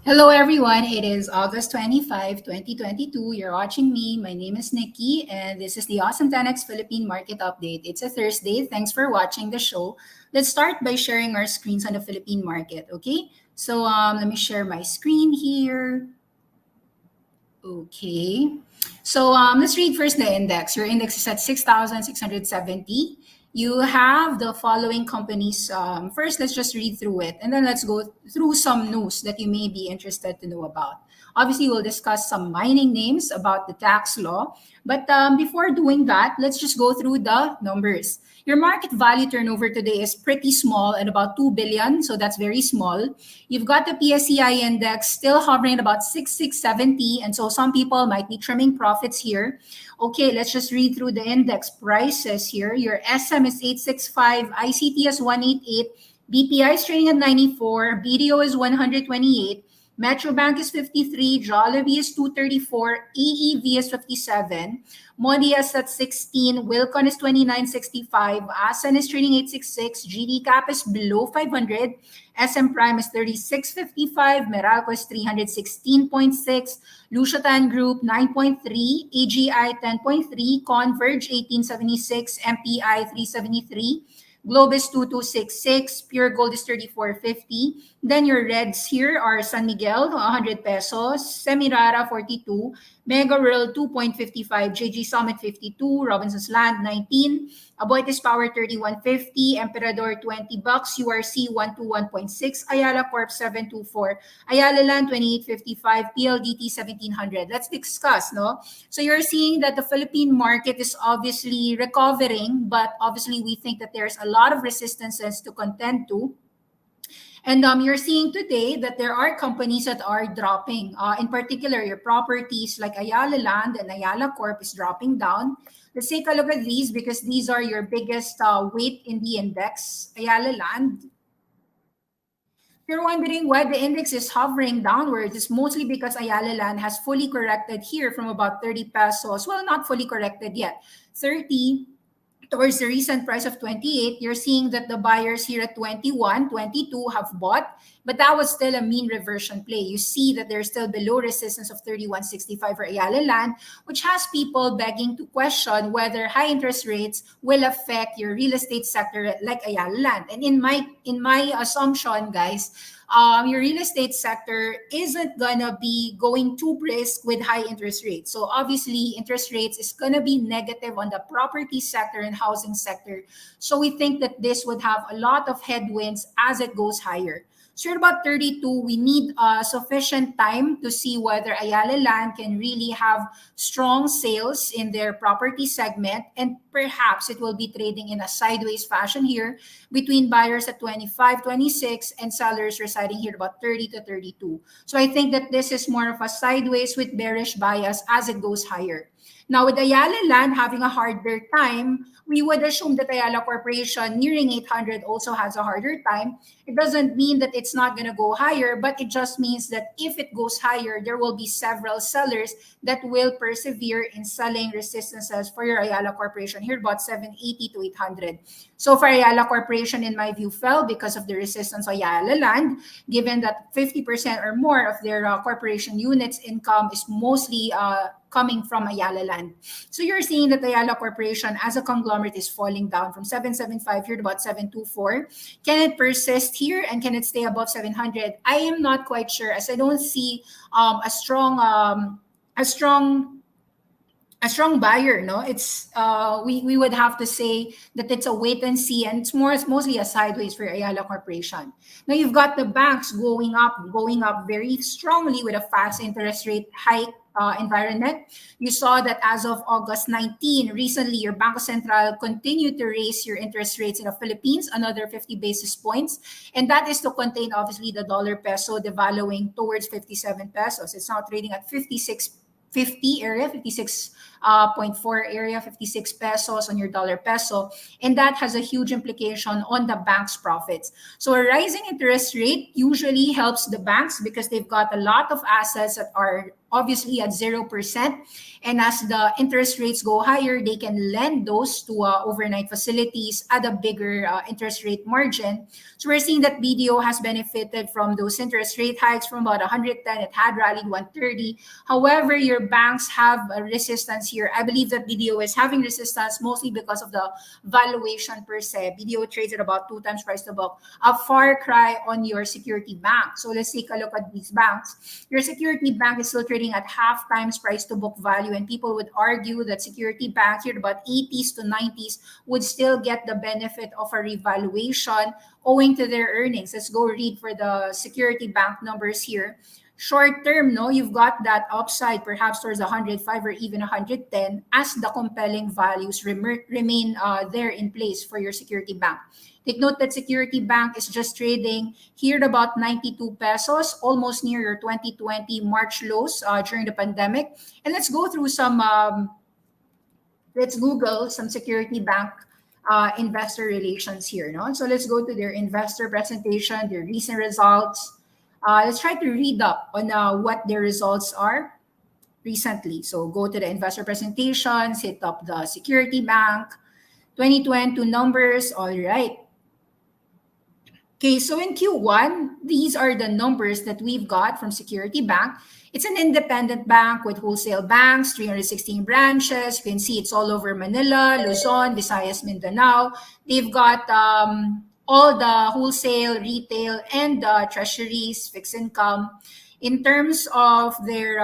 Hello, everyone. It is August 25, 2022. You're watching me. My name is Nikki, and this is the Awesome 10X Philippine Market Update. It's a Thursday. Thanks for watching the show. Let's start by sharing our screens on the Philippine market, okay? So let me share my screen here. Okay. So let's read first the index. Your index is at 6,670. You have the following companies. First, let's just read through it, and then let's go through some news that you may be interested to know about. Obviously, we'll discuss some mining names about the tax law. But before doing that, let's just go through the numbers. Your market value turnover today is pretty small at about 2 billion, so that's very small. You've got the PSCI index still hovering at about 6670, and so some people might be trimming profits here. Okay, let's just read through the index prices here. Your SM is 865, ICT is 188, BPI is trading at 94, BDO is 128, Metrobank is 53, Jollibee is 234, AEV is 57, Modi is at 16, Wilcon is 2965, Asan is trading 866, GD Cap is below 500, SM Prime is 3655, Meralco is 316.6, Luciatan Group 9.3, AGI 10.3, Converge 1876, MPI 373, Globus 2266, Pure Gold is 3450. Then your reds here are San Miguel 100 pesos, Semirara 42, Mega World 2.55, JG Summit 52, Robinson's Land 19, Aboitiz Power 3150, Emperador 20 bucks, URC 121.6, Ayala Corp 724, Ayala Land 2855, PLDT 1700. Let's discuss, no? So you're seeing that the Philippine market is obviously recovering, but obviously we think that there's a lot of resistances to contend to. And you're seeing today that there are companies that are dropping. In particular, your properties like Ayala Land and Ayala Corp is dropping down. Let's take a look at these because these are your biggest weight in the index. Ayala Land. If you're wondering why the index is hovering downwards, it's mostly because Ayala Land has fully corrected here from about 30 pesos. Well, not fully corrected yet. 30 towards the recent price of 28, you're seeing that the buyers here at 21, 22 have bought, but that was still a mean reversion play. You see that they're still below resistance of 31.65 for Ayala Land, which has people begging to question whether high interest rates will affect your real estate sector like Ayala Land. And in my assumption, guys, your real estate sector isn't gonna be going too brisk with high interest rates. So obviously, interest rates is gonna be negative on the property sector and housing sector. So we think that this would have a lot of headwinds as it goes higher. So at about 32, we need sufficient time to see whether Ayala Land can really have strong sales in their property segment, and perhaps it will be trading in a sideways fashion here between buyers at 25, 26 and sellers residing here about 30 to 32. So I think that this is more of a sideways with bearish bias as it goes higher. Now, with Ayala Land having a harder time, we would assume that Ayala Corporation nearing 800 also has a harder time. It doesn't mean that it's not going to go higher, but it just means that if it goes higher, there will be several sellers that will persevere in selling resistances for your Ayala Corporation here about 780 to 800. So for Ayala Corporation, in my view, fell because of the resistance of Ayala Land, given that 50% or more of their corporation units income is mostly coming from Ayala Land. So you're seeing that Ayala Corporation as a conglomerate is falling down from 775 here to about 724. Can it persist here and can it stay above 700? I am not quite sure, as I don't see a strong buyer. No, it's we would have to say that it's a wait and see, and it's mostly a sideways for Ayala Corporation. Now you've got the banks going up very strongly with a fast interest rate hike environment. You saw that as of August 19, recently your Bangko Sentral continued to raise your interest rates in the Philippines, another 50 basis points. And that is to contain, obviously, the dollar peso devaluing towards 57 pesos. It's now trading at 56.50 area, 56 0.4 area, 56 pesos on your dollar peso. And that has a huge implication on the bank's profits. So a rising interest rate usually helps the banks because they've got a lot of assets that are obviously at 0%. And as the interest rates go higher, they can lend those to overnight facilities at a bigger interest rate margin. So we're seeing that BDO has benefited from those interest rate hikes from about 110. It had rallied 130. However, your banks have a resistance here. I believe that BDO is having resistance mostly because of the valuation per se. BDO trades at about 2 times price to book, a far cry on your security bank. So let's take a look at these banks. Your security bank is still trading at half times price to book value, and people would argue that security banks here about 80s to 90s would still get the benefit of a revaluation owing to their earnings. Let's go read for the security bank numbers here. Short term, no, you've got that upside perhaps towards 105 or even 110 as the compelling values remain there in place for your security bank. Take note that Security Bank is just trading here at about 92 pesos, almost near your 2020 March lows during the pandemic. And let's go through some, let's Google some Security Bank investor relations here. No? So let's go to their investor presentation, their recent results. Let's try to read up on what their results are recently. So go to the investor presentations, hit up the Security Bank, 2022 numbers, all right. Okay, so in Q1, these are the numbers that we've got from Security Bank. It's an independent bank with wholesale banks, 316 branches. You can see it's all over Manila, Luzon, Visayas, Mindanao. They've got all the wholesale, retail, and treasuries, fixed income. In terms of their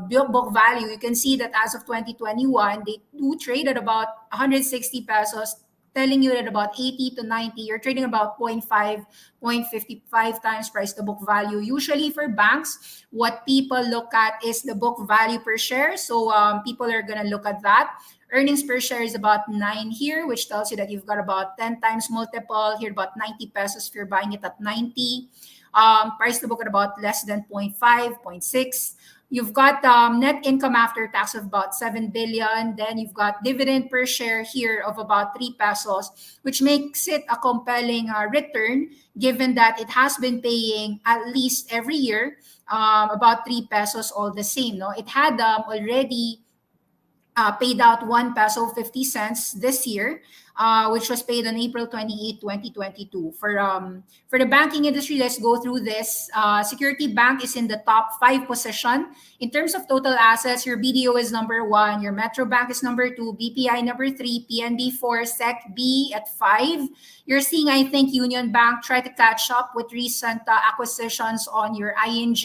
book value, you can see that as of 2021, they do trade at about 160 pesos, telling you that about 80 to 90, you're trading about 0.5, 0.55 times price to book value. Usually for banks, what people look at is the book value per share. So people are going to look at that. Earnings per share is about 9 here, which tells you that you've got about 10 times multiple here, about 90 pesos if you're buying it at 90. Price to book at about less than 0.5, 0.6. You've got net income after tax of about 7 billion. Then you've got dividend per share here of about 3 pesos, which makes it a compelling return, given that it has been paying at least every year about 3 pesos all the same. No, it had already paid out 1 peso 50 cents this year, which was paid on April 28, 2022. For the banking industry, let's go through this. Security Bank is in the top 5 position. In terms of total assets, your BDO is number 1, your Metro Bank is number 2, BPI number 3, PNB 4, SECB at 5. You're seeing, I think, Union Bank try to catch up with recent acquisitions on your ING.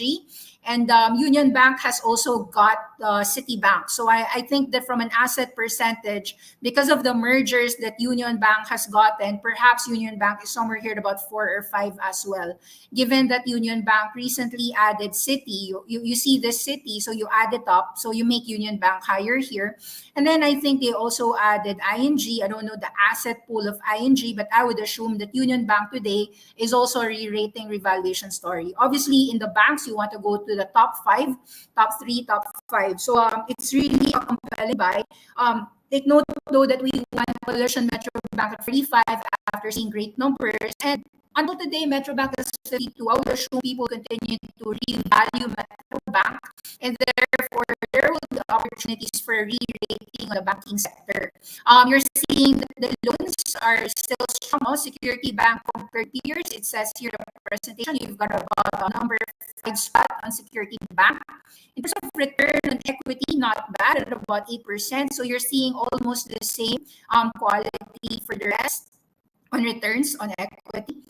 And Union Bank has also got Citibank. So I think that from an asset percentage, because of the mergers that Union Bank has gotten, perhaps Union Bank is somewhere here at about 4 or 5 as well. Given that Union Bank recently added Citi, you see this Citi, so you add it up, so you make Union Bank higher here. And then I think they also added ING. I don't know the asset pool of ING, but I would assume that Union Bank today is also a re-rating revaluation story. Obviously, in the banks, you want to go to the top 5, top 3, top 5. So it's really a compelling buy. Take note, though, that we won Coalition Metro Bank at 35 after seeing great numbers. And until today, Metro Bank is 32. I would assume people continue to revalue Metro Bank, and therefore there will be opportunities for re-rating on the banking sector. You're seeing that the loans are still strong. Security Bank compared to peers, it says here in the presentation, you've got about a number 5 spot on Security Bank. In terms of return on equity, not bad at about 8%. So you're seeing almost the same quality for the rest on returns on equity.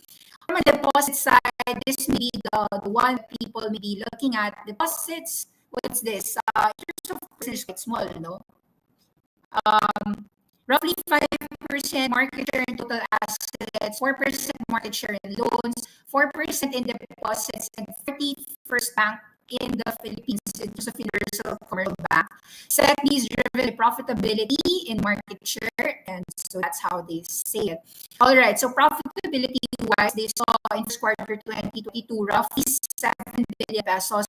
From a deposit side, this may be the one people may be looking at. Deposits, what's this? In terms of percentage, quite small, no? Roughly 5% market share in total assets, 4% market share in loans, 4% in deposits, and 41st bank in the Philippines in terms of universal commercial bank. SECB is driven by profitability in market share, and so that's how they say it. All right, so profitability-wise, they saw in first quarter 2022 roughly 7 billion pesos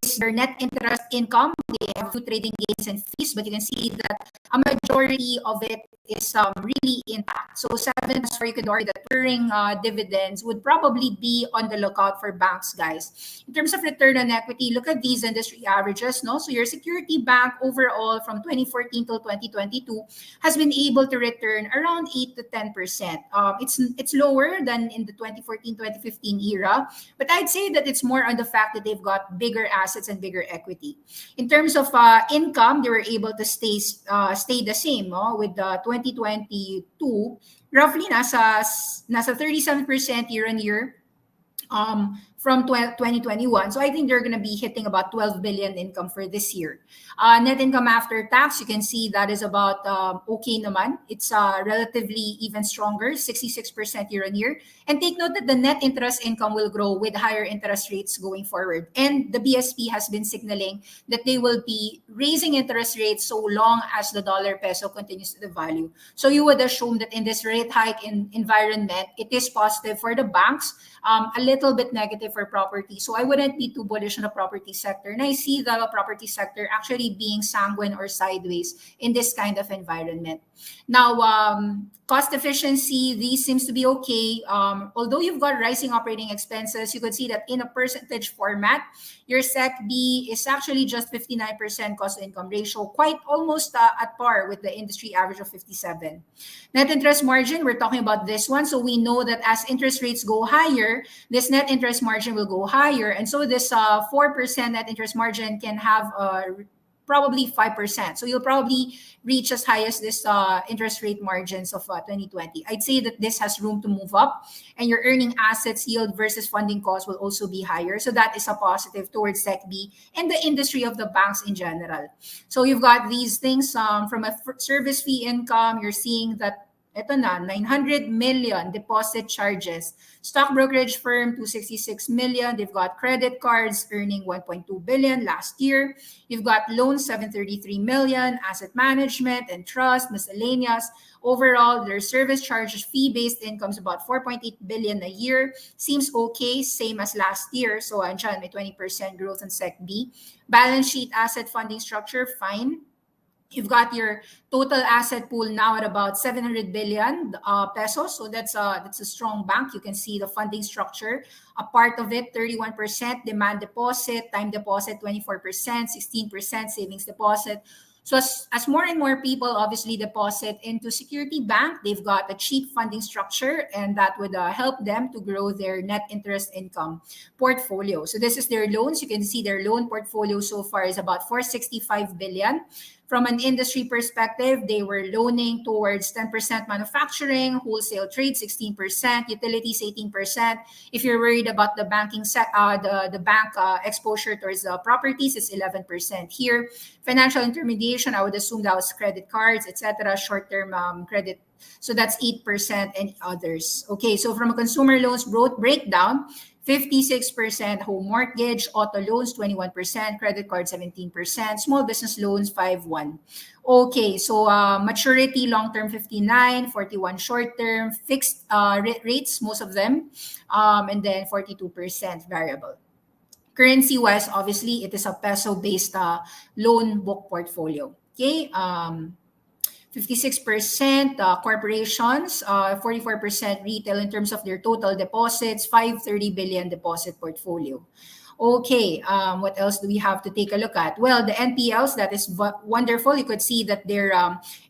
is their net interest income. They have two trading gains and fees, but you can see that a majority of it is really intact. So 7 for you could argue that recurring dividends would probably be on the lookout for banks, guys. In terms of return on equity, look at these industry averages. No, so your security bank overall from 2014 till 2022 has been able to return around 8 to 10%. It's lower than in the 2014-2015 era, but I'd say that it's more on the fact that they've got bigger assets and bigger equity. In terms of income, they were able to stay the same, no? With 2022, roughly nasa 37% year on year from 2021. So I think they're going to be hitting about 12 billion income for this year. Net income after tax, you can see that is about okay naman. It's relatively even stronger, 66% year on year. And take note that the net interest income will grow with higher interest rates going forward. And the BSP has been signaling that they will be raising interest rates so long as the dollar peso continues to devalue. So you would assume that in this rate hike environment, it is positive for the banks, a little bit negative for property. So I wouldn't be too bullish on the property sector. And I see the property sector actually being sanguine or sideways in this kind of environment. Now, cost efficiency, these seems to be okay. Although you've got rising operating expenses, you could see that in a percentage format, your SECB is actually just 59% cost to income ratio, quite almost at par with the industry average of 57. Net interest margin, we're talking about this one. So we know that as interest rates go higher, this net interest margin will go higher. And so this 4% net interest margin can have probably 5%. So you'll probably reach as high as this interest rate margins of 2020. I'd say that this has room to move up, and your earning assets yield versus funding costs will also be higher. So that is a positive towards SECB and the industry of the banks in general. So you've got these things from a service fee income. You're seeing that ito na, 900 million deposit charges. Stock brokerage firm, 266 million. They've got credit cards earning 1.2 billion last year. You've got loans, 733 million. Asset management and trust, miscellaneous. Overall, their service charges, fee-based income is about 4.8 billion a year. Seems okay, same as last year. So, andyan, may 20% growth in SECB. Balance sheet asset funding structure, fine. You've got your total asset pool now at about 700 billion pesos. So that's a strong bank. You can see the funding structure. A part of it, 31% demand deposit, time deposit, 24%, 16% savings deposit. So as more and more people obviously deposit into Security Bank, they've got a cheap funding structure, and that would help them to grow their net interest income portfolio. So this is their loans. You can see their loan portfolio so far is about 465 billion. From an industry perspective, they were loaning towards 10% manufacturing, wholesale trade 16%, utilities 18%. If you're worried about the banking the bank exposure towards properties, it's 11% here. Financial intermediation, I would assume that was credit cards, etc., short-term credit. So that's 8% and others. Okay, so from a consumer loans breakdown, 56% home mortgage, auto loans 21%, credit card 17%, small business loans 5.1%. Okay, so maturity long-term 59, 41 short-term, fixed rates, most of them, and then 42% variable. Currency-wise, obviously, it is a peso-based loan book portfolio. Okay, 56% corporations, 44% retail in terms of their total deposits, 530 billion deposit portfolio. Okay, what else do we have to take a look at? Well, the NPLs, that is wonderful. You could see that their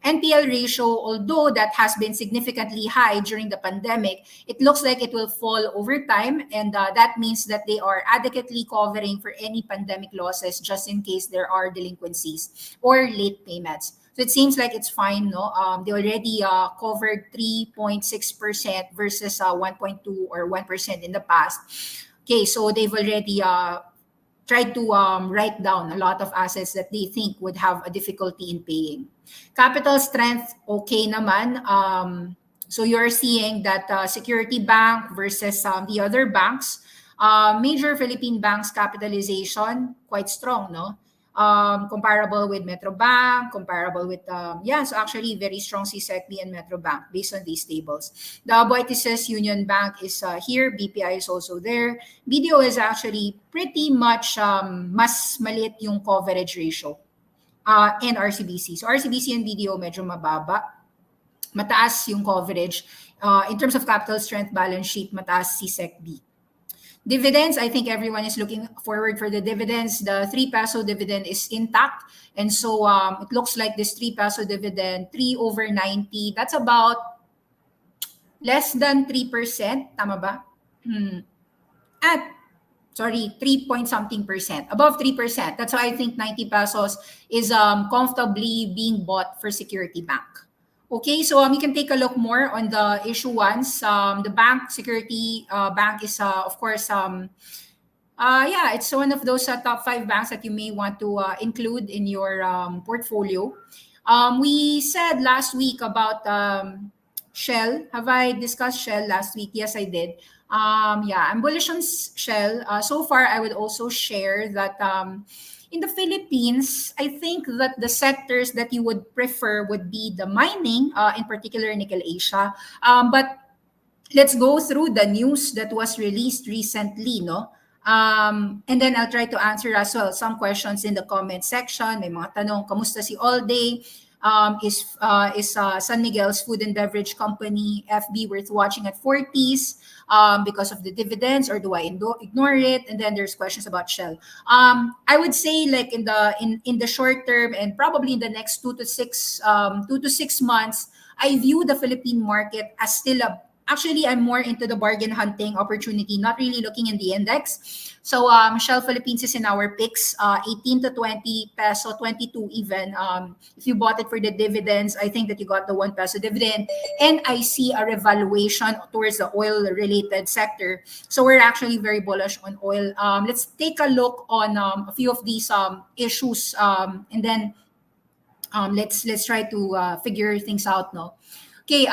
NPL ratio, although that has been significantly high during the pandemic, it looks like it will fall over time. And that means that they are adequately covering for any pandemic losses just in case there are delinquencies or late payments. So it seems like it's fine, no? They already covered 3.6% versus 1.2 or 1% in the past. Okay, so they've already tried to write down a lot of assets that they think would have a difficulty in paying. Capital strength, okay naman. So you're seeing that Security Bank versus the other banks, major Philippine banks capitalization, quite strong, no? comparable with Metrobank, comparable with, so actually very strong CSECB and Metrobank based on these tables. The Aboitises Union Bank is here, BPI is also there. BDO is actually pretty much mas maliit yung coverage ratio and RCBC. So RCBC and BDO medyo mababa. Mataas yung coverage. In terms of capital strength balance sheet, mataas CSECB. Dividends, I think everyone is looking forward for the dividends. The 3 peso dividend is intact. And so it looks like this 3 peso dividend, 3/90, that's about less than 3%. Tama ba? Sorry, 3 point something percent, above 3%. That's why I think 90 pesos is comfortably being bought for Security Bank. Okay, so you can take a look more on the issuance. The bank, Security Bank is, of course, it's one of those top 5 banks that you may want to include in your portfolio. We said last week about Shell. Have I discussed Shell last week? Yes, I did. I'm bullish on Shell. So far, I would also share that in the Philippines, I think that the sectors that you would prefer would be the mining, in particular Nickel Asia. But let's go through the news that was released recently, no? And then I'll try to answer as well some questions in the comment section. May mga tanong, kamusta si Allday? Is San Miguel's food and beverage company FB worth watching at 40s because of the dividends, or do I ignore it? And then there's questions about Shell. I would say, like, in the short term and probably in the next 2 to 6 months, I view the Philippine market as still actually, I'm more into the bargain hunting opportunity, not really looking in the index. So Shell Philippines is in our picks, 18 to 20 peso, 22 even. If you bought it for the dividends, I think that you got the 1 peso dividend. And I see a revaluation towards the oil-related sector. So we're actually very bullish on oil. Let's take a look on a few of these issues, and then let's try to figure things out, no? Okay.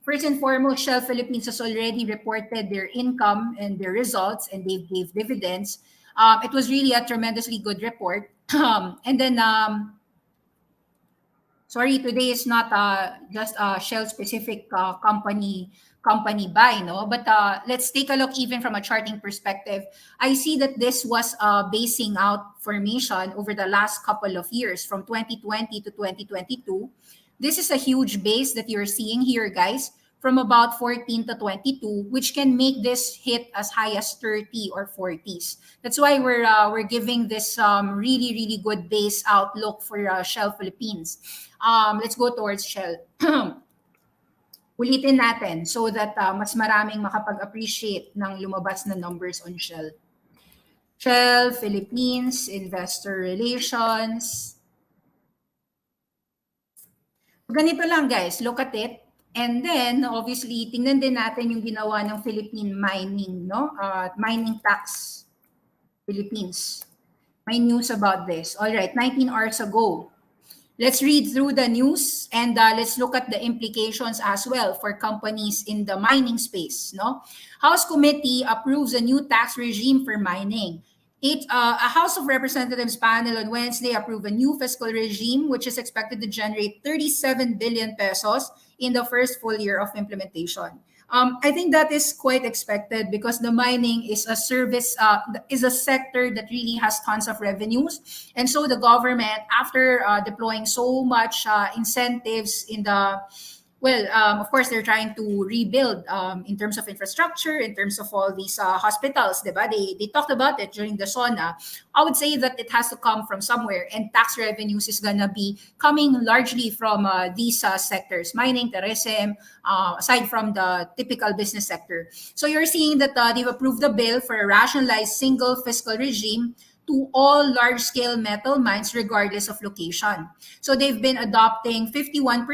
First and foremost, Shell Philippines has already reported their income and their results, and they gave dividends. It was really a tremendously good report. And then, sorry, today is not just a Shell-specific company buy, no? But let's take a look even from a charting perspective. I see that this was a basing out formation over the last couple of years, from 2020 to 2022. This is a huge base that you're seeing here, guys, from about 14 to 22, which can make this hit as high as 30 or 40s. That's why we're giving this really, really good base outlook for Shell Philippines. Let's go towards Shell. Ulitin natin so that mas maraming makapag-appreciate ng lumabas na numbers on Shell. Shell Philippines, Investor Relations. Ganito lang, guys. Look at it. And then, obviously, tingnan din natin yung ginawa ng Philippine Mining, no? Mining Tax Philippines. May news about this. All right, 19 hours ago. Let's read through the news, and let's look at the implications as well for companies in the mining space, no? House Committee approves a new tax regime for mining. A House of Representatives panel on Wednesday approved a new fiscal regime, which is expected to generate 37 billion pesos in the first full year of implementation. I think that is quite expected because the mining is a service, is a sector that really has tons of revenues. And so the government, after deploying so much incentives in the of course, they're trying to rebuild in terms of infrastructure, in terms of all these hospitals, diba? They talked about it during the SONA. I would say that it has to come from somewhere, and tax revenues is going to be coming largely from these sectors, mining, tourism, aside from the typical business sector. So you're seeing that they've approved the bill for a rationalized single fiscal regime to all large-scale metal mines regardless of location. So they've been adopting 51%.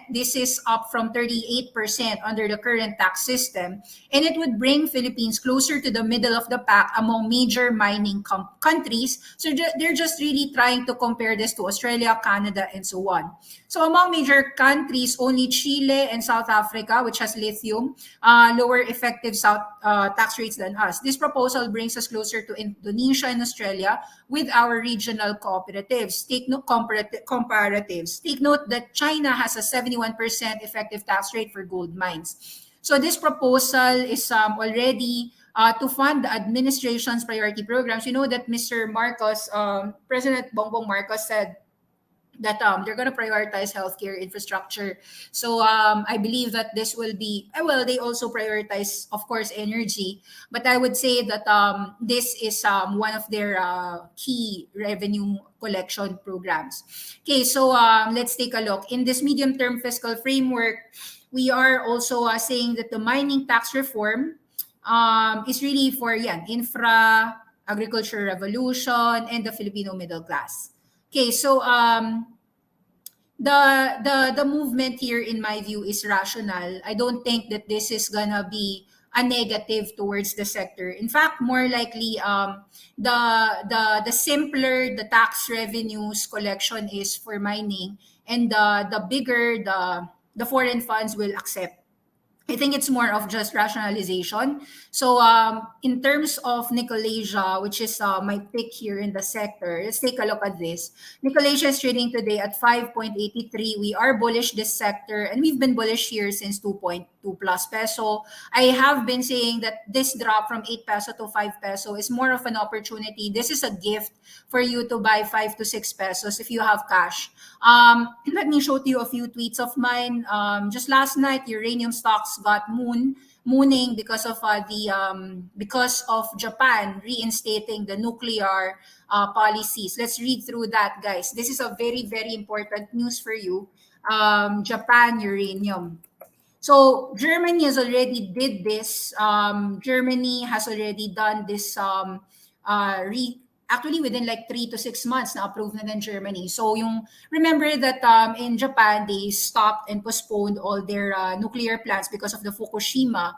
This is up from 38% under the current tax system. And it would bring Philippines closer to the middle of the pack among major mining countries. So they're just really trying to compare this to Australia, Canada, and so on. So among major countries, only Chile and South Africa, which has lithium, lower effective tax rates than us. This proposal brings us closer to Indonesia and Australia, Australia with our regional cooperatives. Comparatives. Take note that China has a 71% effective tax rate for gold mines. So this proposal is already to fund the administration's priority programs. You know that Mr. Marcos, President Bongbong Marcos said that they're going to prioritize healthcare infrastructure. So I believe that this will be, well, they also prioritize, of course, energy. But I would say that this is one of their key revenue collection programs. Okay, so let's take a look. In this medium-term fiscal framework, we are also saying that the mining tax reform is really for infra, agriculture revolution, and the Filipino middle class. Okay, so the movement here, in my view, is rational. I don't think that this is gonna be a negative towards the sector. In fact, more likely, the simpler the tax revenues collection is for mining, and the bigger the foreign funds will accept. I think it's more of just rationalization. So in terms of Nickel Asia, which is my pick here in the sector, let's take a look at this. Nickel Asia is trading today at 5.83. We are bullish this sector, and we've been bullish here since 2.2 plus peso. I have been saying that this drop from 8 peso to 5 peso is more of an opportunity. This is a gift for you to buy 5 to 6 pesos if you have cash. Let me show to you a few tweets of mine. Just last night, uranium stocks got mooning because of because of Japan reinstating the nuclear policies. Let's read through that, guys. This is a very, very important news for you. Japan uranium. So Germany has already did this. Germany has already done this actually within like 3 to 6 months na approved na ng Germany. So remember that in Japan, they stopped and postponed all their nuclear plants because of the Fukushima.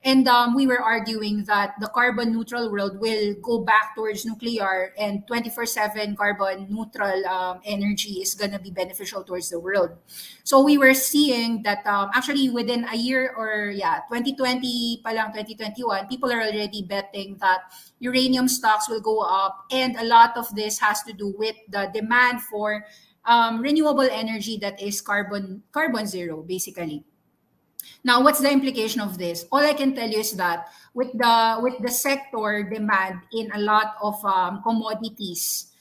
And we were arguing that the carbon neutral world will go back towards nuclear, and 24/7 carbon neutral energy is going to be beneficial towards the world. So we were seeing that actually within a year, or 2020 pa lang, 2021, people are already betting that uranium stocks will go up, and a lot of this has to do with the demand for renewable energy that is carbon zero, basically. Now, what's the implication of this? All I can tell you is that with the sector demand in a lot of commodities,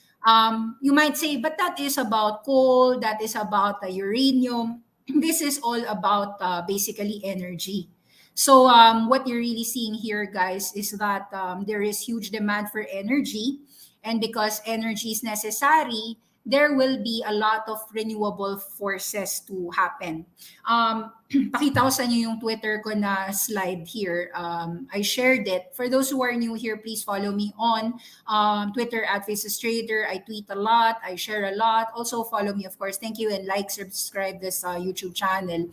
you might say, but that is about coal, that is about uranium. This is all about basically energy. So what you're really seeing here, guys, is that there is huge demand for energy. And because energy is necessary, there will be a lot of renewable forces to happen. Pakita ko sa inyo yung Twitter ko na slide here. I shared it. For those who are new here, please follow me on Twitter at @FaceTrader. I tweet a lot. I share a lot. Also follow me, of course. Thank you, and like, subscribe this YouTube channel.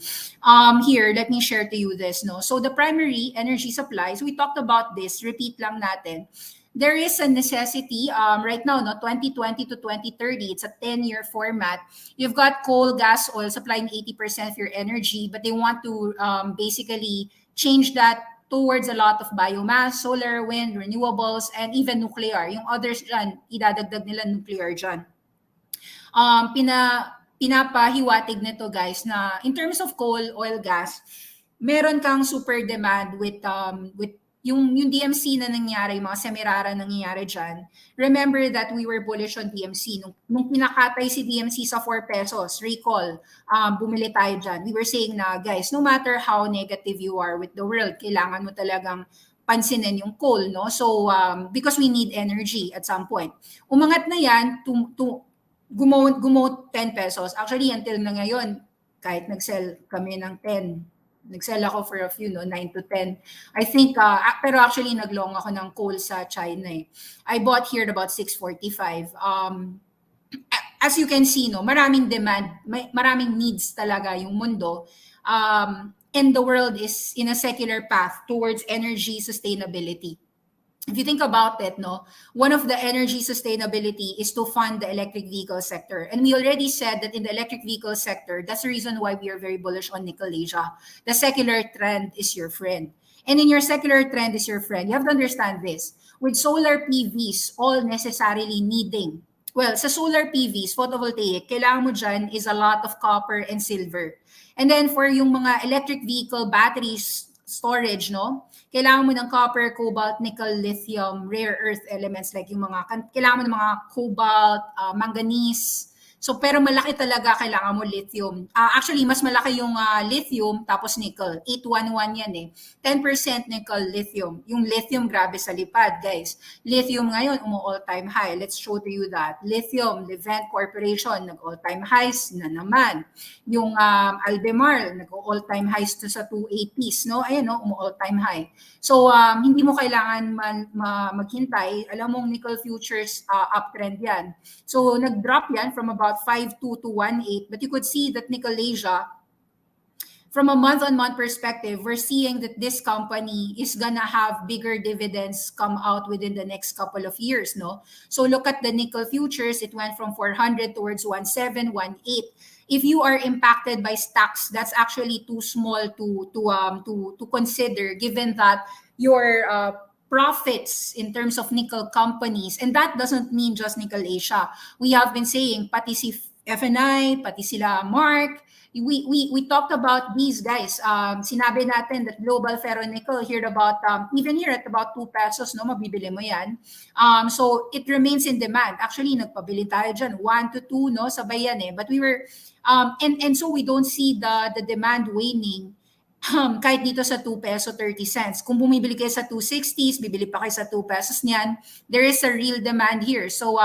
Here, let me share to you this. So the primary energy supplies, we talked about this. Repeat lang natin. There is a necessity right now, 2020 to 2030. It's a 10-year format. You've got coal, gas, oil supplying 80% of your energy, but they want to basically change that towards a lot of biomass, solar, wind, renewables, and even nuclear. Yung others dyan, idadagdag nila nuclear dyan. Pinapahiwatig nito, guys, na in terms of coal, oil, gas, meron kang super demand with yung DMC na nangyari, yung mga semirara nangyayari dyan. Remember that we were bullish on DMC. Nung pinakatay si DMC sa 4 pesos, recall, bumili tayo dyan. We were saying na, guys, no matter how negative you are with the world, kailangan mo talagang pansinin yung coal, no? So, because we need energy at some point. Umangat na yan, gumaw 10 pesos. Actually, until na ngayon, kahit nag-sell kami ng 10, nag-sell ako for a few, 9 to 10. I think, pero actually nag-long ako ng coal sa China. I bought here at about 645. As you can see, maraming demand, maraming needs talaga yung mundo. And the world is in a secular path towards energy sustainability. If you think about it, one of the energy sustainability is to fund the electric vehicle sector. And we already said that in the electric vehicle sector, that's the reason why we are very bullish on Nickel Asia. The secular trend is your friend. And then your secular trend is your friend. You have to understand this. With solar PVs, all necessarily needing, well, sa solar PVs, photovoltaic, kailangan mo dyan is a lot of copper and silver. And then for yung mga electric vehicle batteries storage, no? Kailangan mo ng copper, cobalt, nickel, lithium, rare earth elements like yung mga, kailangan mo ng mga cobalt, manganese. So, pero malaki talaga kailangan mo lithium. Actually, mas malaki yung lithium tapos nickel. 811 yan eh. 10% nickel, lithium. Yung lithium, grabe sa lipad, guys. Lithium ngayon, all-time high. Let's show to you that. Lithium, Livent Corporation, nag-all-time highs na naman. Yung Albemarle, nag-all-time highs to sa 280s, no? Ayan, no? All-time high. So, hindi mo kailangan maghintay. Alam mong nickel futures uptrend yan. So, nag-drop yan from about 5.2 to 1.8, but you could see that Nickel Asia, from a month-on-month perspective, we're seeing that this company is gonna have bigger dividends come out within the next couple of years, no? So look at the nickel futures, it went from 400 towards 17, 18. If you are impacted by stocks, that's actually too small to consider, given that your profits in terms of nickel companies, and that doesn't mean just Nickel Asia. We have been saying, pati si FNI, pati sila Mark, we talked about these guys. Sinabi natin that global ferronickel here about, even here at about 2 pesos, no, mabibili mo yan. So it remains in demand. Actually, nagpabili tayo dyan, 1 to 2, no, sabay yan eh. But we were, and so we don't see the demand waning. Kahit dito sa 2 peso 30 cents. Kung bumibili kayo sa 260s, bibili pa kayo sa 2 pesos niyan, there is a real demand here. So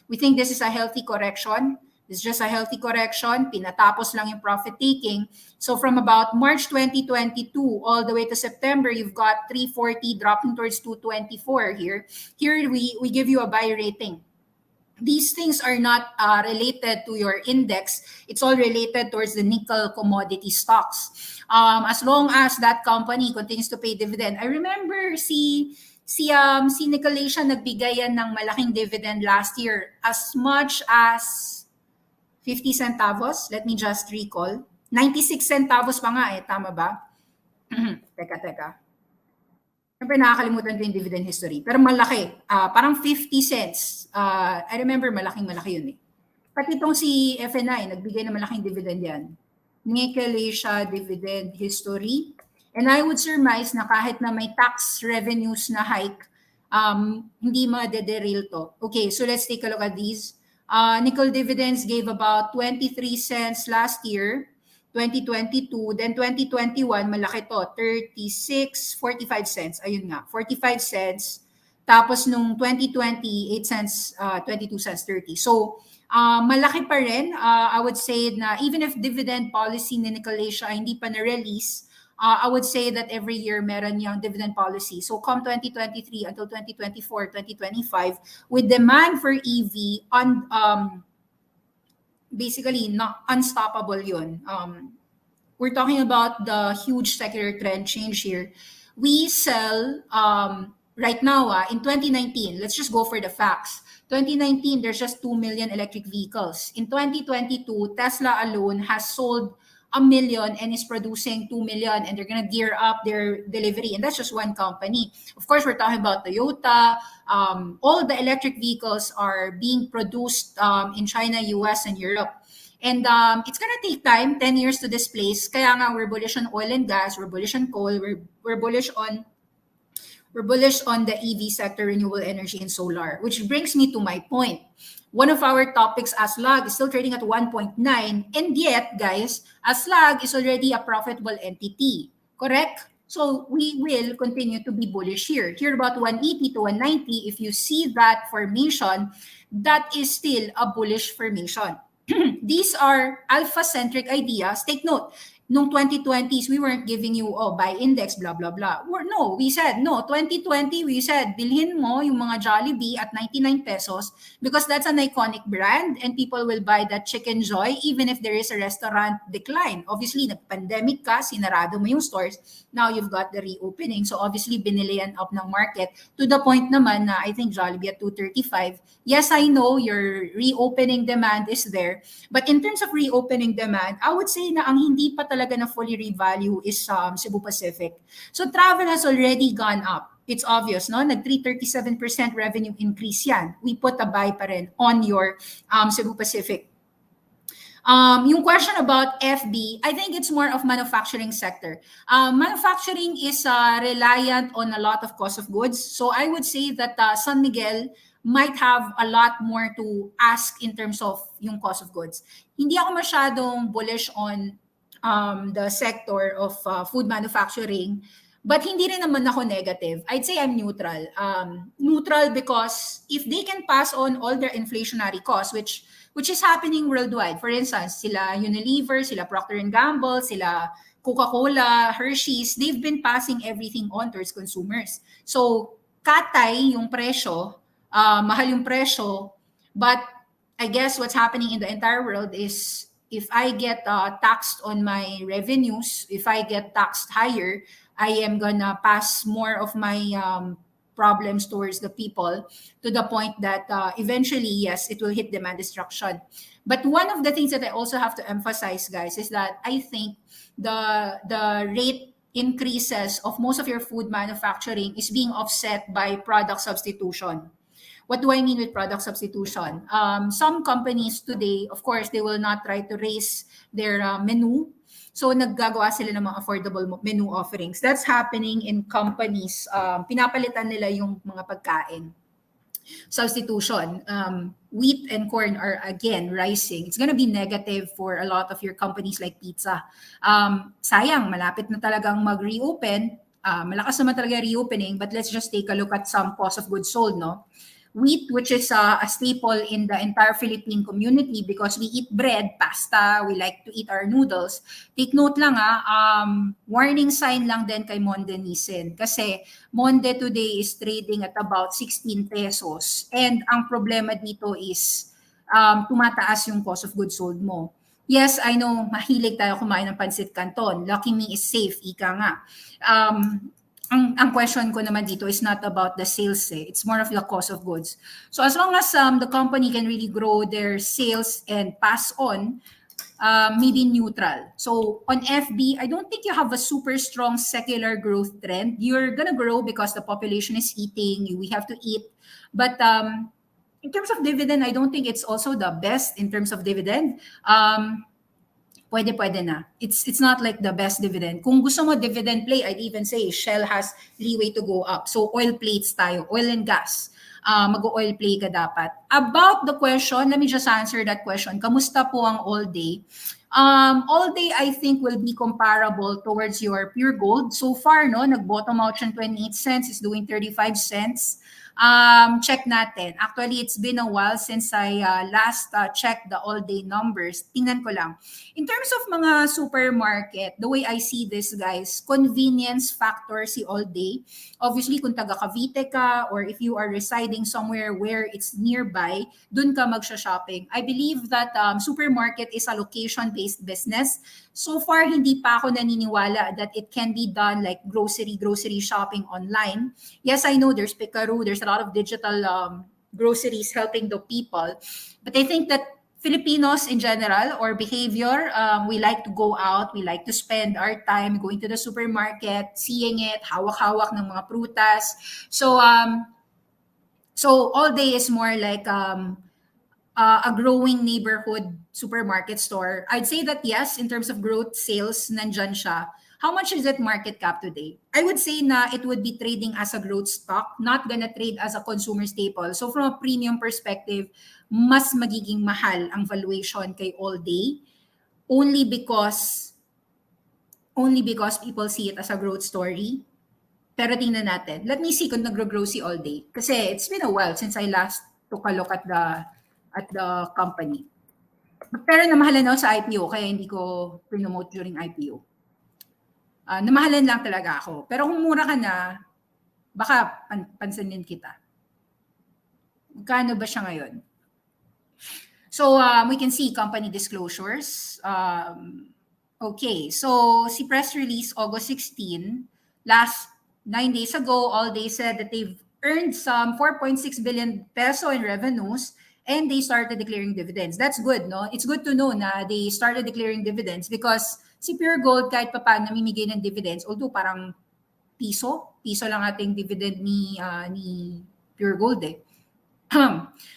we think this is a healthy correction. This is just a healthy correction. Pinatapos lang yung profit taking. So from about March 2022 all the way to September, you've got 340 dropping towards 224 here. Here we give you a buy rating. These things are not related to your index. It's all related towards the nickel commodity stocks. As long as that company continues to pay dividend. I remember si Nickel Asia nagbigay yan ng malaking dividend last year, as much as 50 centavos. Let me just recall. 96 centavos pa nga eh, tama ba? Teka. Siyempre nakakalimutan ko yung dividend history. Pero malaki. Parang 50 cents. I remember malaki yun eh. Pati itong si FNI, nagbigay na malaking dividend yan. Nickel Asia dividend history. And I would surmise na kahit na may tax revenues na hike, hindi ma-derail to. Okay, so let's take a look at these. Nickel dividends gave about 23 cents last year. 2022, then 2021, malaki to, 45 cents. Ayun nga, 45 cents. Tapos nung 2020, 8 cents, 22 cents, 30. So, malaki pa rin. I would say na even if dividend policy ni Nickel Asia hindi pa na-release, I would say that every year meron yung dividend policy. So, come 2023 until 2024, 2025, with demand for EV basically not unstoppable yun. We're talking about the huge secular trend change here. We sell right now in 2019, let's just go for the facts. 2019, there's just 2 million electric vehicles. In 2022, Tesla alone has sold 1 million and is producing 2 million, and they're gonna gear up their delivery, and that's just one company. Of course, we're talking about Toyota. All the electric vehicles are being produced in China, US, and Europe. And it's gonna take time, 10 years to displace. Kaya nga we're bullish on oil and gas, we're bullish on coal, we're bullish on the EV sector, renewable energy, and solar. Which brings me to my point. One of our topics, ASLAG, is still trading at 1.9, and yet, guys, ASLAG is already a profitable entity, correct? So we will continue to be bullish here. Here about 180 to 190, if you see that formation, that is still a bullish formation. These are alpha-centric ideas. Take note, nung 2020s, we weren't giving you, buy index, blah, blah, blah. No, we said, no, 2020, we said, bilhin mo yung mga Jollibee at 99 pesos because that's an iconic brand and people will buy that Chicken Joy even if there is a restaurant decline. Obviously, nag-pandemic ka, sinarado mo yung stores. Now, you've got the reopening. So, obviously, binili yan up ng market to the point naman na I think Jollibee at 235. Yes, I know your reopening demand is there. But in terms of reopening demand, I would say na ang hindi pa talaga na fully revalue is Cebu Pacific. So travel has already gone up. It's obvious, no? Nag 337% revenue increase yan. We put a buy pa rin on your Cebu Pacific. Yung question about FB, I think it's more of manufacturing sector. Manufacturing is reliant on a lot of cost of goods. So I would say that San Miguel might have a lot more to ask in terms of yung cost of goods. Hindi ako masyadong bullish on the sector of food manufacturing, but hindi rin naman ako negative. I'd say I'm neutral. Neutral because if they can pass on all their inflationary costs, which is happening worldwide. For instance, sila Unilever, sila Procter & Gamble, sila Coca-Cola, Hershey's, they've been passing everything on towards consumers. So, katay yung presyo, mahal yung presyo, but I guess what's happening in the entire world is if I get taxed on my revenues, if I get taxed higher, I am gonna pass more of my problems towards the people to the point that eventually, yes, it will hit demand destruction. But one of the things that I also have to emphasize, guys, is that I think the rate increases of most of your food manufacturing is being offset by product substitution. What do I mean with product substitution? Some companies today, of course, they will not try to raise their menu. So naggagawa sila ng mga affordable menu offerings. That's happening in companies. Pinapalitan nila yung mga pagkain. Substitution. Wheat and corn are again rising. It's gonna be negative for a lot of your companies like pizza. Sayang, malapit na talagang mag-reopen. Malakas naman talaga reopening, but let's just take a look at some cost of goods sold, no? Wheat, which is a staple in the entire Philippine community because we eat bread, pasta, we like to eat our noodles. Take note lang warning sign lang din kay Monde Nissen kasi Monde today is trading at about 16 pesos. And ang problema dito is tumataas yung cost of goods sold mo. Yes, I know, mahilig tayo kumain ng pancit canton. Lucky me is safe, ika nga. Ang question ko naman dito is not about the sales, it's more of the cost of goods. So as long as the company can really grow their sales and pass on, maybe neutral. So on FB, I don't think you have a super strong secular growth trend. You're gonna grow because the population is eating, we have to eat. But in terms of dividend, I don't think it's also the best in terms of dividend. Pwede na. It's not like the best dividend. Kung gusto mo dividend play, I'd even say Shell has leeway to go up. So oil plates tayo, oil and gas. Mag-oil play ka dapat. About the question, let me just answer that question. Kamusta po ang all day? All day, I think, will be comparable towards your pure gold. So far, no, nag-bottom out siya 28 cents, is doing 35 cents. Check natin. Actually, it's been a while since I last checked the all-day numbers. Tingnan ko lang. In terms of mga supermarket, the way I see this, guys, convenience factor si all-day. Obviously, kung taga Cavite ka or if you are residing somewhere where it's nearby, dun ka magsha-shopping. I believe that supermarket is a location-based business. So far, hindi pa ako naniniwala that it can be done like grocery shopping online. Yes, I know there's Picaru, there's a lot of digital groceries helping the people. But I think that Filipinos in general or behavior, we like to go out, we like to spend our time going to the supermarket, seeing it, hawak-hawak ng mga prutas. So all day is more like a growing neighborhood supermarket store. I'd say that yes, in terms of growth sales, nandyan siya. How much is it market cap today? I would say na it would be trading as a growth stock, not gonna trade as a consumer staple. So from a premium perspective, mas magiging mahal ang valuation kay all day only because people see it as a growth story. Pero tingnan natin. Let me see kung nag-grow si all day. Kasi it's been a while since I last took a look at the company. Pero namahalan ako sa IPO kaya hindi ko promote during IPO. Namahalan lang talaga ako. Pero kung mura ka na, baka pansinin kita. Magkano ba siya ngayon? So we can see company disclosures. Okay, so si press release August 16, last 9 days ago, all they said that they've earned some 4.6 billion peso in revenues and they started declaring dividends. That's good, no? It's good to know na they started declaring dividends because Si Pure Gold kahit pa paano namimigay ng dividends, although parang piso lang ating dividend ni Pure Gold eh.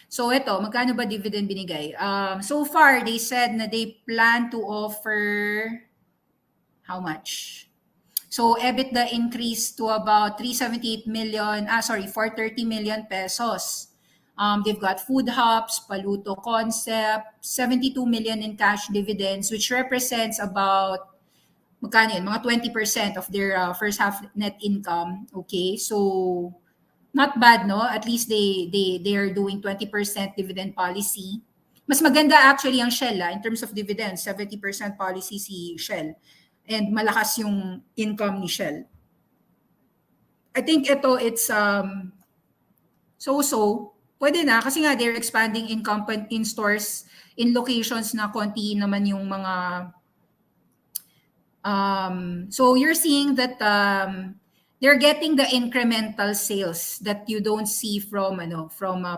So ito, magkano ba dividend binigay? So far, they said na they plan to offer how much? So EBITDA increased to about 378 million, 430 million pesos. They've got food hubs, Paluto concept, 72 million in cash dividends, which represents about magkano yun? Mga 20% of their first half net income. Okay, so not bad, no? At least they are doing 20% dividend policy. Mas maganda actually ang Shell in terms of dividends, 70% policy si Shell. And malakas yung income ni Shell. I think it's so-so. Pwede na kasi nga they're expanding in stores in locations na konti naman yung mga so you're seeing that they're getting the incremental sales that you don't see from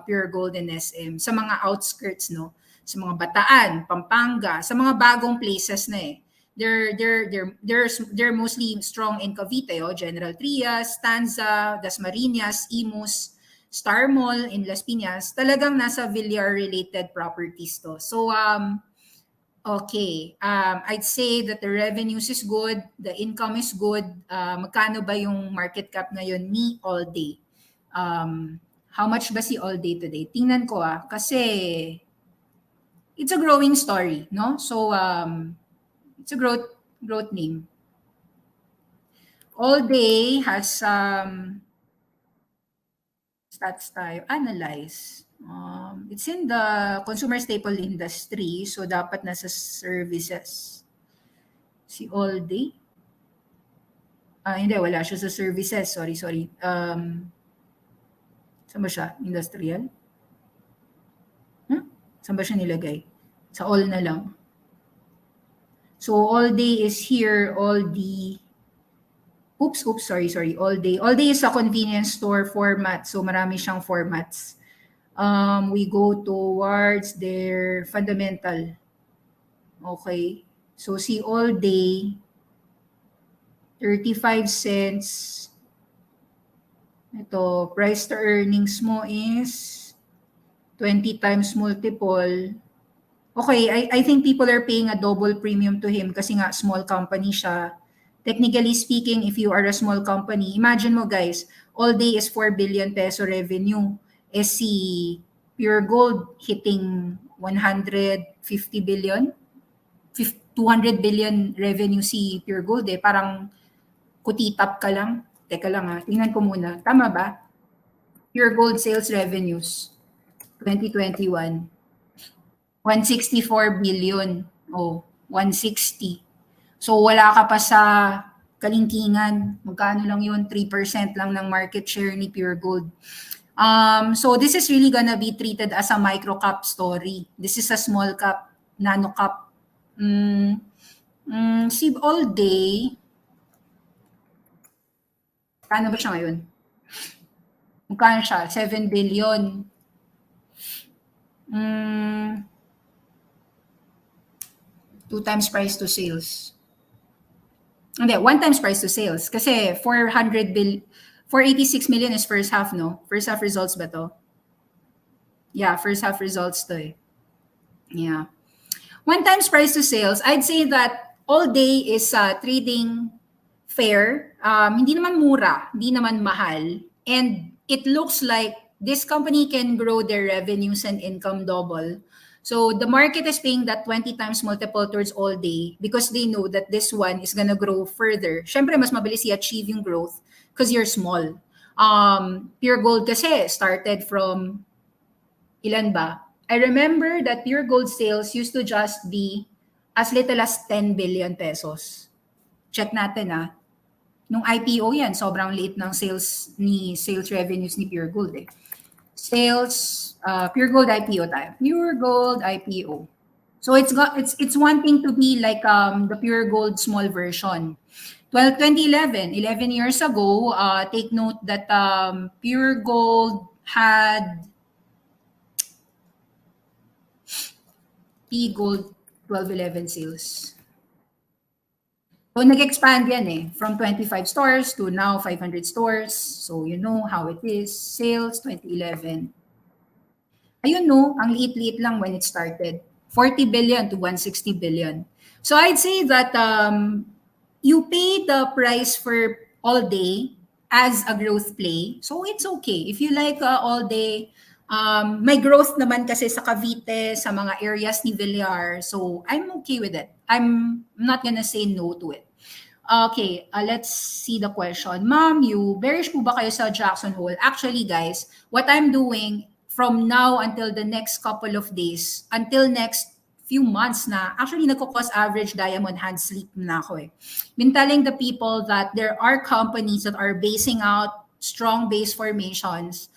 Pure Gold and SM sa mga outskirts, no, sa mga Bataan, Pampanga, sa mga bagong places na eh. They're mostly strong in Cavite, General Trias, Stanza, Dasmariñas, Imus, Star Mall in Las Piñas. Talagang nasa Villar related properties to. So okay, I'd say that the revenues is good, the income is good. Magkano ba yung market cap ngayon ni Allday? How much ba si Allday today? Tingnan ko kasi it's a growing story, no? So it's a growth name. Allday has stats tayo, analyze. It's in the consumer staple industry, so dapat nasa services. Si Allday. Hindi, wala siya sa services. Sorry. Saan ba siya? Industrial? Saan ba siya nilagay? Sa all na lang. So Allday is here, Allday. Oops, sorry. Allday. Allday is a convenience store format. So marami siyang formats. We go towards their fundamental. Okay. So si Allday, 35 cents. Ito, price to earnings mo is 20 times multiple. Okay, I think people are paying a double premium to him kasi nga small company siya. Technically speaking, if you are a small company, imagine mo guys, Allday is 4 billion peso revenue. Si Pure Gold hitting 150 billion, 200 billion revenue si Pure Gold eh. Parang kutitap ka lang. Teka lang tingnan ko muna. Tama ba? Pure Gold sales revenues, 2021. 164 billion. 160. So wala ka pa sa kalingkingan. Magkano lang yun? 3% lang ng market share ni Pure Gold. So this is really gonna be treated as a micro cap story. This is a small cap, nano cap. Si Allday, paano ba siya ngayon? Magkano siya? 7 billion. 2 times price to sales. Hindi, 1 times price to sales. Kasi 486 million is first half, no? First half results ba to? Yeah, first half results to eh. Yeah. 1 times price to sales, I'd say that Allday is trading fair. Hindi naman mura, hindi naman mahal. And it looks like this company can grow their revenues and income double. So the market is paying that 20 times multiple towards Allday because they know that this one is gonna grow further. Syempre, mas mabilis i-achieve yung growth because you're small. Pure Gold kasi started from ilan ba? I remember that Pure Gold sales used to just be as little as 10 billion pesos. Check natin Nung IPO yan, sobrang liit ng sales revenues ni Pure Gold eh. Sales, Pure Gold IPO tayo. Pure Gold IPO. So it's wanting to be like the Pure Gold small version. 2011, 11 years ago, take note that Pure Gold had P Gold 12-11 sales. So nag-expand yan eh, from 25 stores to now 500 stores. So you know how it is. Sales 2011. Ayun no, ang liit-liit lang when it started. 40 billion to 160 billion. So I'd say that you pay the price for all day as a growth play. So it's okay. If you like all day, may growth naman kasi sa Cavite, sa mga areas ni Villar. So I'm okay with it. I'm not gonna say no to it. Okay, let's see the question. Ma'am, you bearish po ba kayo sa Jackson Hole? Actually, guys, what I'm doing from now until the next couple of days, until next few months na, actually nagko-cost average diamond hand sleep na ako eh. Been telling the people that there are companies that are basing out strong base formations,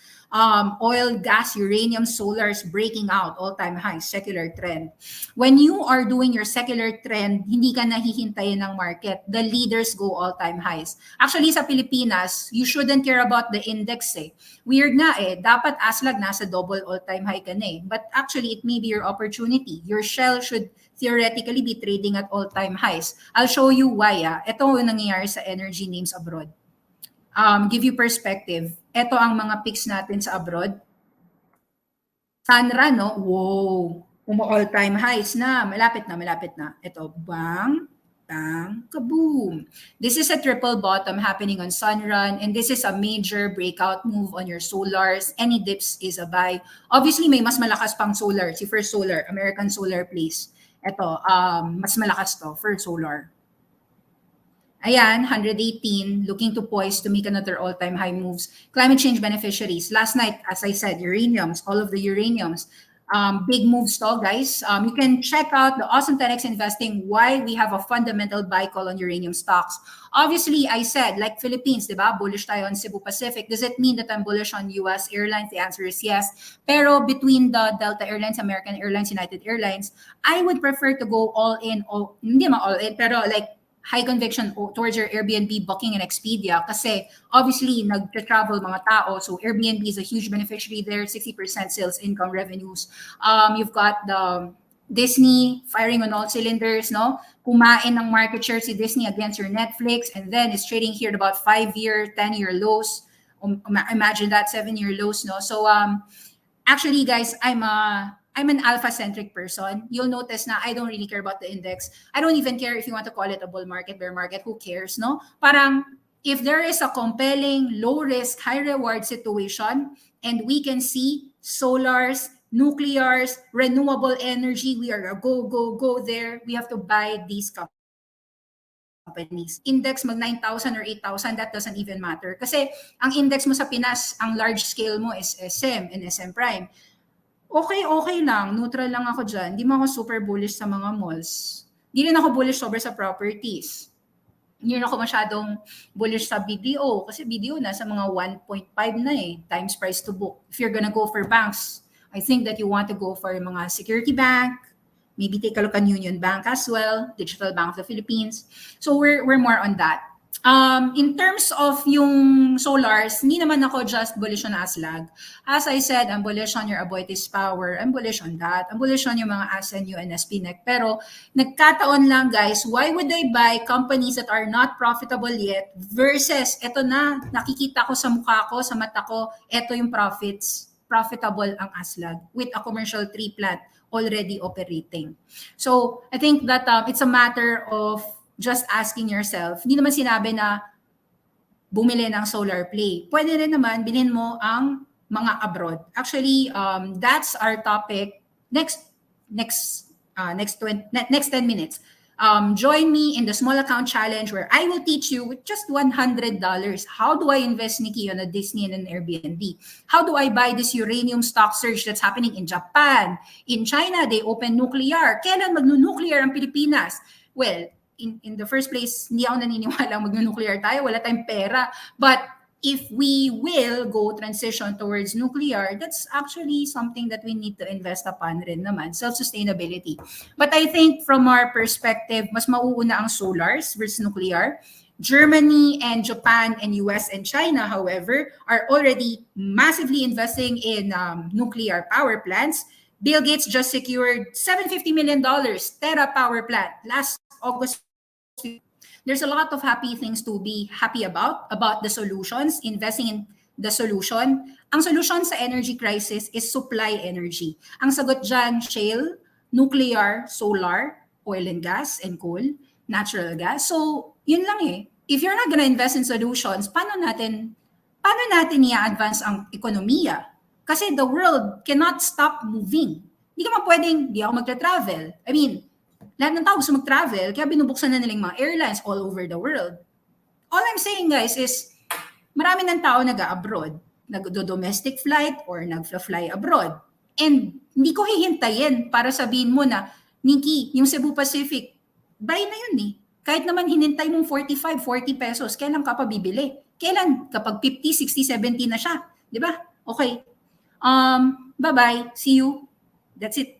oil, gas, uranium, solar is breaking out all-time high, secular trend. When you are doing your secular trend, hindi ka nahihintayin ng market. The leaders go all-time highs. Actually, sa Pilipinas, you shouldn't care about the index eh. Weird nga eh. Dapat ASLAG nasa double all-time high ka na eh. But actually, it may be your opportunity. Your shell should theoretically be trading at all-time highs. I'll show you why. Ito yung nangyayari sa energy names abroad. Give you perspective. Ito ang mga picks natin sa abroad. Sanra, no? Wow. All-time highs na. Malapit na, malapit na. Ito, bang, bang, kaboom. This is a triple bottom happening on Sunrun, and this is a major breakout move on your solars. Any dips is a buy. Obviously, may mas malakas pang solar. Si First Solar, American Solar Place. Ito, mas malakas to, First Solar. Ayan, 118, looking to poise to make another all-time high moves. Climate change beneficiaries. Last night, as I said, uraniums, all of the uraniums. Big moves to, guys. You can check out the Awesome 10X Investing, why we have a fundamental buy call on uranium stocks. Obviously, I said, like Philippines, di ba? Bullish tayo on Cebu Pacific. Does it mean that I'm bullish on US Airlines? The answer is yes. Pero between the Delta Airlines, American Airlines, United Airlines, I would prefer to go all in, hindi ma all in, pero like, high conviction towards your Airbnb, Booking, and Expedia kasi obviously nag-travel mga tao. So Airbnb is a huge beneficiary there, 60% sales income revenues. You've got the Disney firing on all cylinders, no? Kumain ng market share si Disney against your Netflix, and then it's trading here at about 5-year, 10-year lows. Imagine that, 7-year lows, no? So actually, guys, I'm an alpha-centric person. You'll notice na I don't really care about the index. I don't even care if you want to call it a bull market, bear market, who cares, no? Parang, if there is a compelling, low-risk, high-reward situation, and we can see solars, nuclears, renewable energy, we are a go, go, go there. We have to buy these companies. Index mag 9,000 or 8,000, that doesn't even matter. Kasi ang index mo sa Pinas, ang large scale mo is SM and SM Prime. Okay lang, neutral lang ako dyan. Hindi mo ako super bullish sa mga malls. Hindi rin ako bullish sobre sa properties. Hindi rin ako masyadong bullish sa BDO kasi BDO nasa mga 1.5 na eh, times price to book. If you're gonna go for banks, I think that you want to go for mga Security Bank, maybe take a look at Union Bank as well, Digital Bank of the Philippines. So we're more on that. In terms of yung solars, hindi naman ako just bullish on ASLAG. As I said, I'm bullish on your Aboitiz Power. I'm bullish on that. I'm bullish on yung mga ASNU and SPNEC. Pero nagkataon lang, guys, why would I buy companies that are not profitable yet versus eto na, nakikita ko sa mukha ko, sa mata ko, eto yung profits. Profitable ang ASLAG with a commercial tree plant already operating. So I think that it's a matter of just asking yourself, hindi naman sinabi na bumili ng solar play. Pwede rin naman bilhin mo ang mga abroad. Actually, that's our topic next 10 minutes. Join me in the small account challenge where I will teach you with just $100. How do I invest, Nikki, on a Disney and an Airbnb? How do I buy this uranium stock surge that's happening in Japan? In China, they open nuclear. Kailan magnu-nuclear ang Pilipinas? Well, in the first place, hindi ako naniniwala mag-nuclear tayo, wala tayong pera. But if we will go transition towards nuclear, that's actually something that we need to invest upon rin naman, self-sustainability. But I think from our perspective, mas mauuna ang solars versus nuclear. Germany and Japan and US and China, however, are already massively investing in nuclear power plants. Bill Gates just secured $750 million Terra power plant last August. There's a lot of happy things to be happy about the solutions, investing in the solution. Ang solution sa energy crisis is supply energy. Ang sagot dyan, shale, nuclear, solar, oil and gas, and coal, natural gas. So, yun lang eh. If you're not gonna invest in solutions, paano natin i-advance ang ekonomiya? Kasi the world cannot stop moving. Hindi ka pwedeng, di ako magta-travel. I mean, lahat ng tao gusto mag-travel, kaya binubuksan na nilang mga airlines all over the world. All I'm saying, guys, is marami ng tao nag-abroad, nag-domestic flight or nag-fly abroad. And hindi ko hihintayin para sabihin mo na, Nikki, yung Cebu Pacific, buy na yun eh. Kahit naman hinintay mong 45, 40 pesos, kailan ka pa bibili? Kailan? Kapag 50, 60, 70 na siya. Di ba? Okay. Bye-bye. See you. That's it.